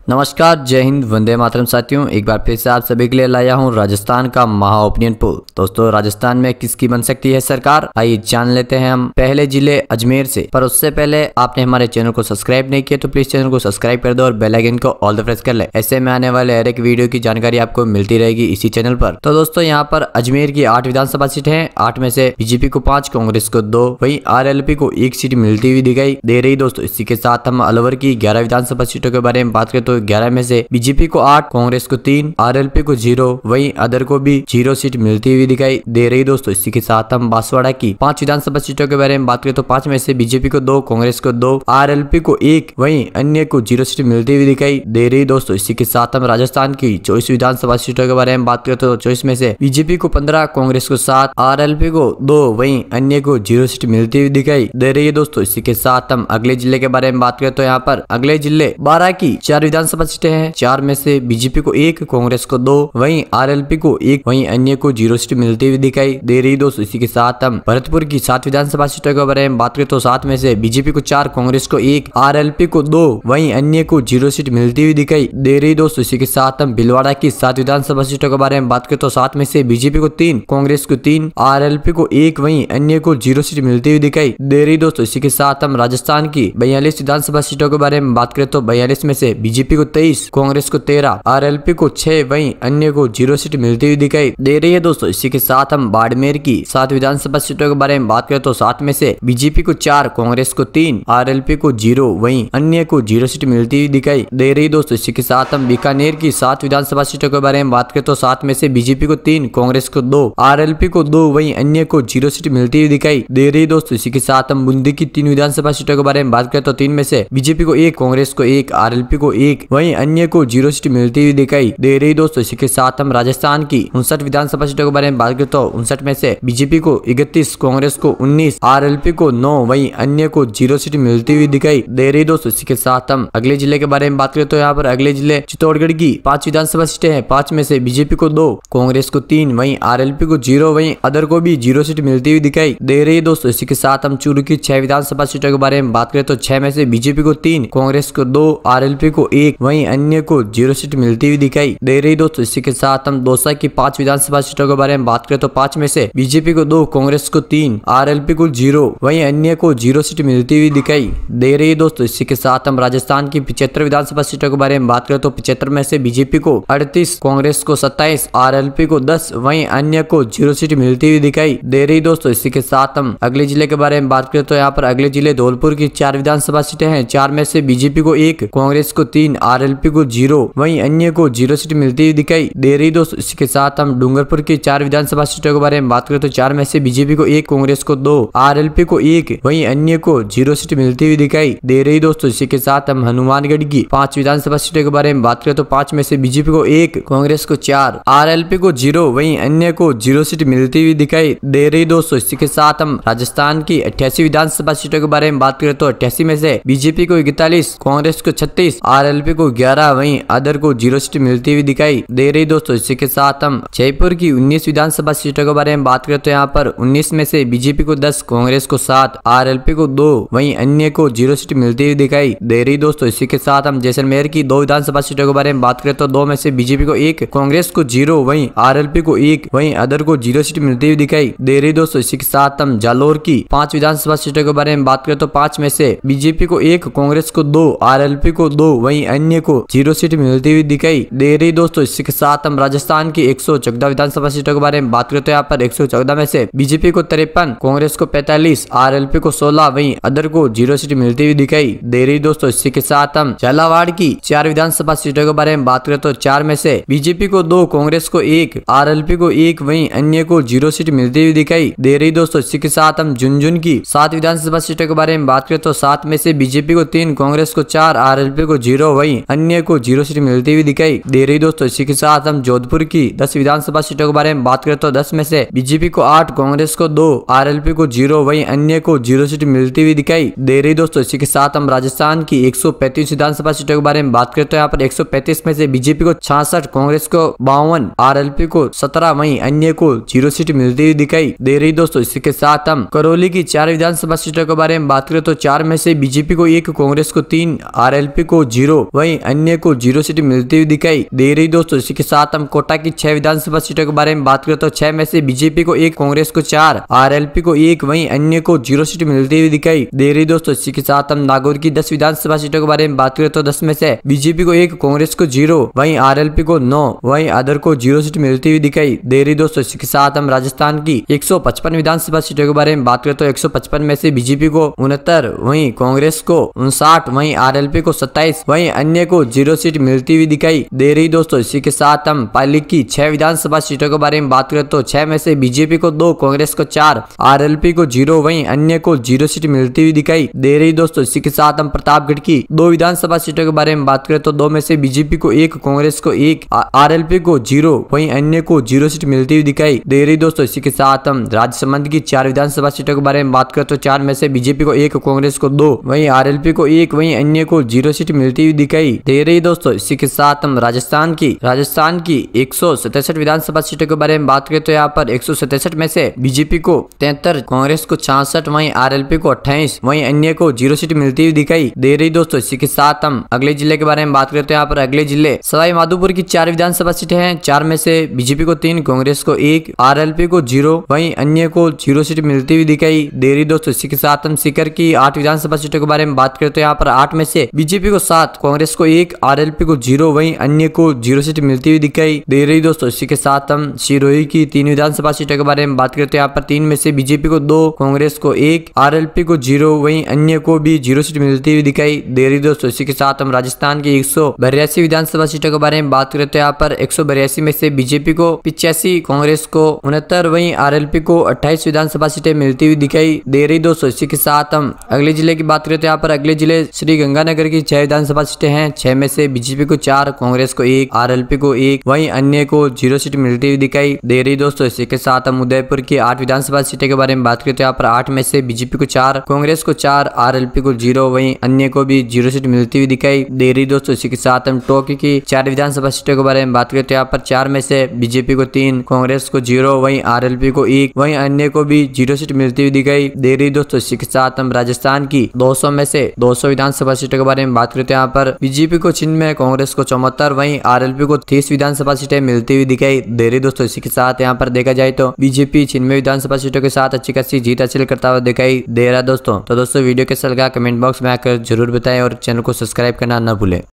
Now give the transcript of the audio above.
नमस्कार, जय हिंद, वंदे मातरम साथियों। एक बार फिर से आप सभी के लिए लाया हूं राजस्थान का महा ओपिनियन पोल। दोस्तों, राजस्थान में किसकी बन सकती है सरकार, आइए जान लेते हैं हम पहले जिले अजमेर से। पर उससे पहले आपने हमारे चैनल को सब्सक्राइब नहीं किया तो प्लीज चैनल को सब्सक्राइब कर दो और बेल आइकन को ऑल द प्रेस कर ले। ऐसे में आने वाले हर एक वीडियो की जानकारी आपको मिलती रहेगी इसी चैनल पर। तो दोस्तों, यहाँ पर अजमेर की 8 विधानसभा सीटें हैं। 8 में से बीजेपी को 5, कांग्रेस को 2, वहीं RLP को 1 सीट मिलती हुई दिखाई दे रही। दोस्तों, इसी के साथ हम अलवर की 11 विधानसभा सीटों के बारे में बात करें तो 11 में से बीजेपी को 8, कांग्रेस को 3, RLP को 0, वहीं अदर को भी 0 सीट मिलती हुई दिखाई दे रही। दोस्तों, इसी के साथ हम बांसवाड़ा की 5 विधानसभा सीटों के बारे में बात करें तो 5 में से बीजेपी को 2, कांग्रेस को 2, RLP को 1, वहीं अन्य को 0 सीट मिलती हुई दिखाई दे रही। दोस्तों, इसी के साथ हम राजस्थान की 24 विधानसभा सीटों के बारे में बात करें तो 24 में से बीजेपी को 15, कांग्रेस को 7, RLP को 2, वहीं अन्य को 0 सीट मिलती हुई दिखाई दे रही है। दोस्तों, इसी के साथ हम अगले जिले के बारे में बात करें तो यहाँ पर अगले जिले 12 की 4 विधानसभा सीटें हैं। 4 में से बीजेपी को 1, कांग्रेस को 2, वहीं RLP को 1, वहीं अन्य को 0 सीट मिलती हुई दिखाई दे रही। दोस्तों, इसी के साथ हम भरतपुर की 7 विधानसभा सीटों के बारे में बात करें तो 7 में से बीजेपी को 4, कांग्रेस को 1, RLP को 2, वहीं अन्य को 0 सीट मिलती हुई दिखाई दे रही। दोस्तों, इसी के साथ हम भीलवाड़ा की 7 विधानसभा सीटों के बारे में बात करें तो 7 में से बीजेपी को 3, कांग्रेस को 3, RLP को 1, वहीं अन्य को 0 सीट मिलती हुई दिखाई दे रही। दोस्तों, इसी के साथ हम राजस्थान की 42 विधानसभा सीटों के बारे में बात करें तो 42 में से बीजेपी को 23, कांग्रेस को 13, RLP को 6, वहीं अन्य को 0 सीट मिलती हुई दिखाई दे रही है। दोस्तों, इसी के साथ हम बाड़मेर की 7 विधानसभा सीटों के बारे में बात करें तो 7 में से बीजेपी को 4, कांग्रेस को 3, RLP को 0, वहीं अन्य को 0 सीट मिलती हुई दिखाई दे रही। दोस्तों, इसी के साथ हम बीकानेर की 7 विधानसभा सीटों के बारे में बात करें तो 7 में से बीजेपी को 3, कांग्रेस को 2, RLP को 2, वहीं अन्य को 0 सीट मिलती हुई दिखाई दे रही। दोस्तों, इसी के साथ हम बूंदी की 3 विधानसभा सीटों के बारे में बात करें तो 3 में से बीजेपी को 1, कांग्रेस को 1, RLP को 1, वहीं अन्य को 0 सीट मिलती हुई दिखाई दे रही। दोस्तों, इसी के साथ हम राजस्थान की 59 विधानसभा सीटों के बारे में बात करें तो 59 में से बीजेपी को 31, कांग्रेस को 19, RLP को 9, वहीं अन्य को 0 सीट मिलती हुई दिखाई दे रही। दोस्तों, इसी के साथ हम अगले जिले के बारे में बात करें तो यहाँ पर अगले जिले चित्तौड़गढ़ की 5 विधानसभा सीटें हैं। 5 में से बीजेपी को 2, कांग्रेस को 3, वहीं RLP को 0, वहीं अदर को भी 0 सीट मिलती हुई दिखाई दे रही। दोस्तों, इसी के साथ हम चूरू की 6 विधानसभा सीटों के बारे में बात करें तो 6 में से बीजेपी को 3, कांग्रेस को 2, RLP को 1, वहीं अन्य को 0 सीट मिलती हुई दिखाई दे रही। दोस्तों, इसी के साथ हम दौसा की 5 विधानसभा सीटों के बारे में बात करें तो 5 में से बीजेपी को 2, कांग्रेस को 3, RLP को 0, वहीं अन्य को 0 सीट मिलती हुई दिखाई दे रही है। दोस्तों, इसी के साथ हम राजस्थान की 75 विधानसभा सीटों के बारे में बात करें तो 75 में से बीजेपी को 38, कांग्रेस को 27, RLP को 10, वहीं अन्य को 0 सीट मिलती हुई दिखाई दे रही। दोस्तों, इसी के साथ हम अगले जिले के बारे में बात करें तो यहाँ पर अगले जिले धौलपुर की 4 विधानसभा सीटें हैं। 4 में से बीजेपी को 1, कांग्रेस को 3, RLP को 0, वहीं अन्य को 0 सीट मिलती हुई दिखाई दे रही। दोस्तों, इसी के साथ हम डूंगरपुर की 4 विधानसभा सीटों के बारे में बात करें तो 4 में से बीजेपी को 1, कांग्रेस को 2, RLP को 1, वहीं अन्य को 0 सीट मिलती हुई दिखाई दे रही। दोस्तों, इसी के साथ हम हनुमानगढ़ की 5 विधानसभा सीटों के बारे में बात करें तो 5 में से बीजेपी को 1, कांग्रेस को 4, RLP को 0, वहीं अन्य को 0 सीट मिलती हुई दिखाई दे रही। दोस्तों, इसी के साथ हम राजस्थान की 88 विधानसभा सीटों के बारे में बात करें तो 88 में से बीजेपी को 41, कांग्रेस को 36, RLP को 11, वहीं अदर को 0 सीट मिलती हुई दिखाई दे रही। दोस्तों, इसी के साथ हम जयपुर की 19 विधानसभा सीटों के बारे में बात करें तो यहाँ पर 19 में से बीजेपी को 10, कांग्रेस को 7, RLP को 2, वहीं अन्य को 0 सीट मिलती हुई दिखाई दे रही। दोस्तों, इसी के साथ हम जैसलमेर की 2 विधानसभा सीटों के बारे में बात करें तो 2 में से बीजेपी को 1, कांग्रेस को 0, वहीं RLP को 1, वहीं अदर को 0 सीट मिलती हुई दिखाई दे रही। दोस्तों, इसी के साथ हम जालोर की 5 विधानसभा सीटों के बारे में बात करें तो 5 में से बीजेपी को 1, कांग्रेस को 2, RLP को 2, वहीं अन्य को 0 सीट मिलती हुई दिखाई दे रही। दोस्तों, इसी के साथ हम राजस्थान की 114 विधानसभा सीटों के बारे में बात करें तो यहाँ पर 114 में से बीजेपी को 53, कांग्रेस को 45, RLP को 16, वहीं अदर को 0 सीट मिलती हुई दिखाई दे रही। दोस्तों, इसी के साथ हम झालावाड़ की 4 विधानसभा सीटों के बारे में बात करें तो 4 में से बीजेपी को 2, कांग्रेस को 1, RLP को 1, वहीं अन्य को 0 सीट मिलती हुई दिखाई दे रही। दोस्तों, इसी के साथ हम झुंझुनू की 7 विधानसभा सीटों के बारे में बात करें तो 7 में से बीजेपी को 3, कांग्रेस को 4, RLP को 0, वहीं अन्य को 0 सीट मिलती हुई दिखाई दे रही। दोस्तों, इसी के साथ हम जोधपुर की 10 विधानसभा सीटों के बारे में बात करें तो 10 में से बीजेपी को 8, कांग्रेस को 2, RLP को 0, वहीं अन्य को 0 सीट मिलती हुई दिखाई दे रही। दोस्तों, इसी के साथ हम राजस्थान की 135 विधानसभा सीटों के बारे में बात करें तो यहाँ पर 135 में से बीजेपी को 66, कांग्रेस को 52, RLP को 17, वहीं अन्य को 0 सीट मिलती हुई दिखाई दे रही। दोस्तों, इसी के साथ हम करौली की 4 विधानसभा सीटों के बारे में बात करें तो 4 में से बीजेपी को 1, कांग्रेस को 3, RLP को 0, वहीं अन्य को 0 सीट मिलती हुई दिखाई दे रही दोस्तों। इसी के साथ हम कोटा की 6 विधानसभा सीटों के बारे में बात करें तो 6 में से बीजेपी को 1, कांग्रेस को 4, आरएलपी को 1, वहीं अन्य को 0 सीट मिलती हुई दिखाई दे रही दोस्तों। इसी के साथ हम नागौर की 10 विधानसभा सीटों के बारे में बात करें तो 10 में से बीजेपी को 1, कांग्रेस को 0, वहीं आरएलपी को 9, वहीं अदर को 0 सीट मिलती हुई दिखाई दे रही दोस्तों। इसी के साथ हम राजस्थान की 155 विधानसभा सीटों के बारे में बात करें तो 155 में से बीजेपी को 69, वहीं कांग्रेस को 59, वहीं आरएलपी को 27, वहीं अन्य को 0 सीट मिलती हुई दिखाई दे रही दोस्तों। इसी के साथ हम पाली की 6 विधानसभा सीटों के बारे में बात करें तो 6 में से बीजेपी को 2, कांग्रेस को 4, आरएलपी को 0, वहीं अन्य को 0 सीट मिलती हुई दिखाई दे रही दोस्तों। इसी के साथ हम प्रतापगढ़ की 2 विधानसभा सीटों के बारे में बात करें तो 2 में से बीजेपी को 1, कांग्रेस को 1, आरएलपी को 0, वहीं अन्य को 0 सीट मिलती हुई दिखाई दे रही दोस्तों। इसी के साथ हम राजसमंद की 4 विधानसभा सीटों के बारे में बात करें तो 4 में से बीजेपी को 1, कांग्रेस को 2, वहीं आरएलपी को 1, वहीं अन्य को 0 सीट मिलती हुई दिखाई दे रही दोस्तों। इसी के साथ हम राजस्थान की 167 विधानसभा सीटों के बारे में बात करें तो यहाँ पर 167 में से बीजेपी को 73, कांग्रेस को 66, वहीं आरएलपी को 28, वहीं अन्य को 0 सीट मिलती हुई दिखाई दे रही दोस्तों। इसी के साथ हम अगले जिले के बारे में बात करें तो यहाँ पर अगले जिले सवाई माधोपुर की 4 विधानसभा सीटें हैं। 4 में से बीजेपी को 3, कांग्रेस को 1, आरएलपी को 0, वहीं अन्य को 0 सीट मिलती हुई दिखाई दे रही दोस्तों। इसी के साथ हम सीकर की 8 विधानसभा सीटों के बारे में बात करें तो यहाँ पर 8 में से बीजेपी को 7, कांग्रेस को 1, आरएलपी को 0, वहीं अन्य को 0 सीट मिलती हुई दिखाई दे रही दोस्तों। इसी के साथ हम सिरोही की 3 विधानसभा सीटों के बारे में बात करें तो यहाँ पर 3 में से बीजेपी को 2, कांग्रेस को 1, आरएलपी को 0, वहीं अन्य को भी 0 सीट मिलती हुई दिखाई दे रही दोस्तों। इसी के साथ हम राजस्थान की 182 विधानसभा सीटों के बारे में बात करें तो यहाँ पर 182 में से बीजेपी को 85, कांग्रेस को 69, वहीं आरएलपी को 28 विधानसभा सीटें मिलती हुई दिखाई दे रही दोस्तों। इसी के साथ हम अगले जिले की बात करें तो यहाँ पर अगले जिले श्री गंगानगर की 6 विधानसभा सीटें हैं। 6 में से बीजेपी को 4, कांग्रेस को 1, आरएलपी को 1, वहीं अन्य को 0 सीट मिलती हुई दिखाई दे रही दोस्तों। इसी के साथ हम उदयपुर की 8 विधानसभा सीटें के बारे में बात करें तो यहाँ पर 8 में से बीजेपी को 4, कांग्रेस को 4, आरएलपी को 0, वहीं अन्य को भी 0 सीट मिलती हुई दिखाई दे रही दोस्तों। इसी के साथ हम टोंक की 4 विधानसभा सीटों के बारे में बात करें तो यहाँ पर 4 में से बीजेपी को 3, कांग्रेस को 0, वहीं आरएलपी को 1, वहीं अन्य को भी 0 सीट मिलती हुई दिखाई दे रही दोस्तों। इसी के साथ हम राजस्थान की 200 में से 200 विधानसभा सीटों के बारे में बात करें तो यहाँ पर बीजेपी को 96, कांग्रेस को 74, वहीं आरएलपी को 30 विधानसभा सीटें मिलती हुई दिखाई दे रही दोस्तों। इसी के साथ यहाँ पर देखा जाए तो बीजेपी 96 विधानसभा सीटों के साथ अच्छी खासी जीत हासिल करता हुआ दिखाई दे रहा है दोस्तों। तो दोस्तों वीडियो कैसा लगा कमेंट बॉक्स में आकर जरूर बताएं और चैनल को सब्सक्राइब करना न भूलें।